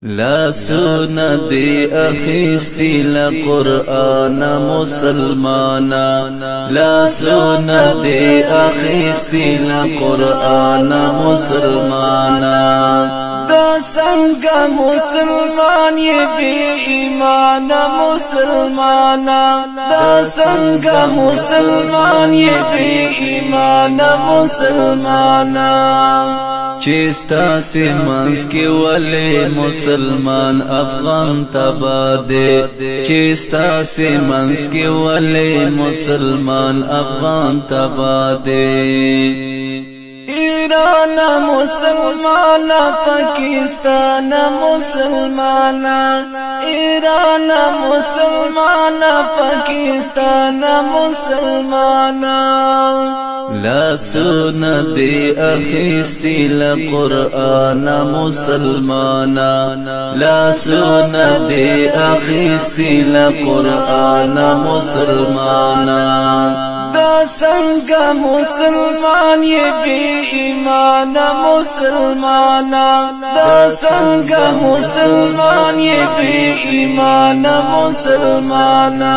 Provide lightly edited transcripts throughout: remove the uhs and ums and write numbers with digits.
لا سونا دی اخیستی لقرآن مسلمانا لا سونا دی اخیستی لقرآن مسلمانا دا سنگا مسلمان یہ بے ایمان مسلمانا دا سنگا مسلمان یہ بے ایمان مسلمانا چیستا سے منس کی ولی مسلمان افغان تبا دے چیستا سے منس کی ولی مسلمان افغان تبا دے ایران مسلمان پاکستان مسلمان ایران مسلمان پاکستان مسلمان لا سونا دی اخیستی لقرآن مسلمانا لا سونا دی اخیستی لقرآن مسلمانا دا سنگا مسلمان یہ بے ایمان مسلمانا دا سنگا مسلمان یہ بے ایمان مسلمانا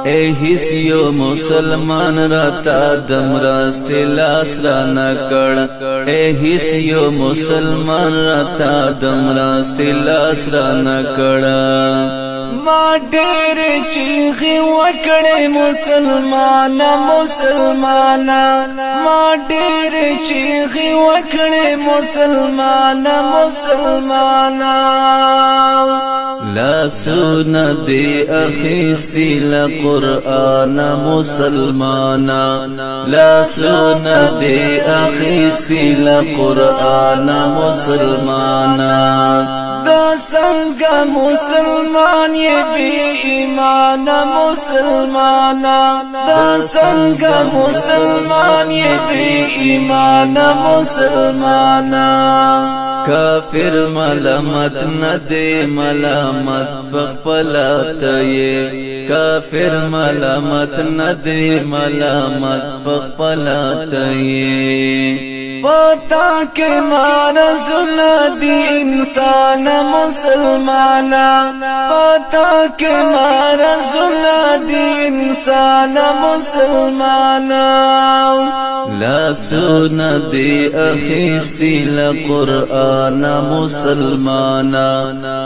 اے حسیو مسلمان راتا دم راستے لاس را نکڑ اے حسیو مسلمان راتا دم راستے لاس را نکڑ ما ڈیر چیخی وکڑے مسلمان مسلمانا ما ڈیر چیخی وکڑے مسلمان مسلمانا لا سونا دی اخیستی لقرآن مسلمانا لا سونا دی اخیستی لقرآن مسلمانا دا سنگا مسلمان یہ بے ایمان مسلمانا دا سنگا مسلمان یہ بے ایمان مسلمانا کافر ملامت ندے ملامت بخپلات یہ کافر ملامت ندے ملامت بخپلات یہ پتا کے مارز دی انسان مسلمانا پتا کے مارز دی انسان مسلمانا لا سونا دی اخیستی لقرآن مسلمانا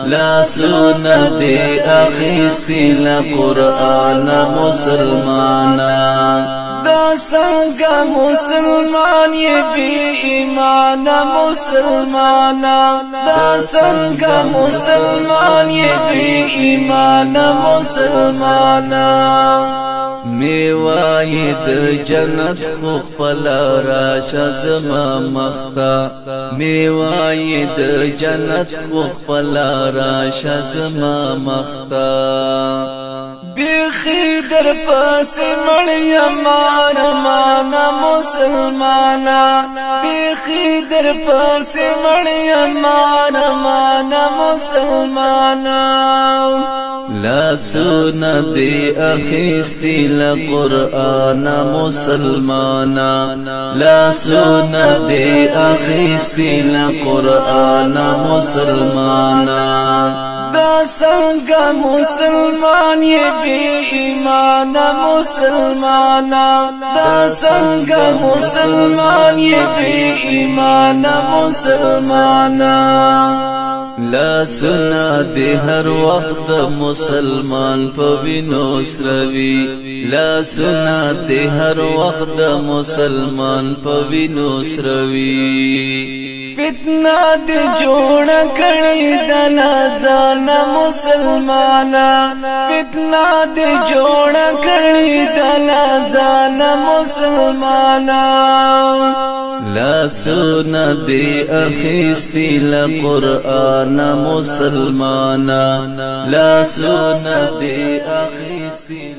لا سونا دی اخیستی لقرآن مسلمانا دا سنگا مسلمان یہ بے ایمان مسلمانا دا سنگا مسلمان یہ بے ایمان مسلمانا میوائی د جنت خپلا راشا زما مختا میوائی د جنت خپلا راشا زما مختا بیخی در پاس مڑی مانا مسلمانا بیخی در پاس مڑی مانا مسلمانا لا سونا دی اخیستی لقرآن مسلمانا لا سونا دی اخیستی لقرآن مسلمانا دا سنگا مسلمان یہ بے ایمان مسلمانا دا سنگا مسلمان یہ بے ایمان مسلمانا لا سنا دی ہر وقت مسلمان پوینو سروی لا سنا دی ہر وقت مسلمان پوینو سروی فتنہ دی جوڑ کڑی دلا جانا مسلمانا فتنہ دی جوڑ کڑی دلا جانا مسلمانا لا سونا دی اخیستی لقرآن مسلمانا لا سونا دی اخیستی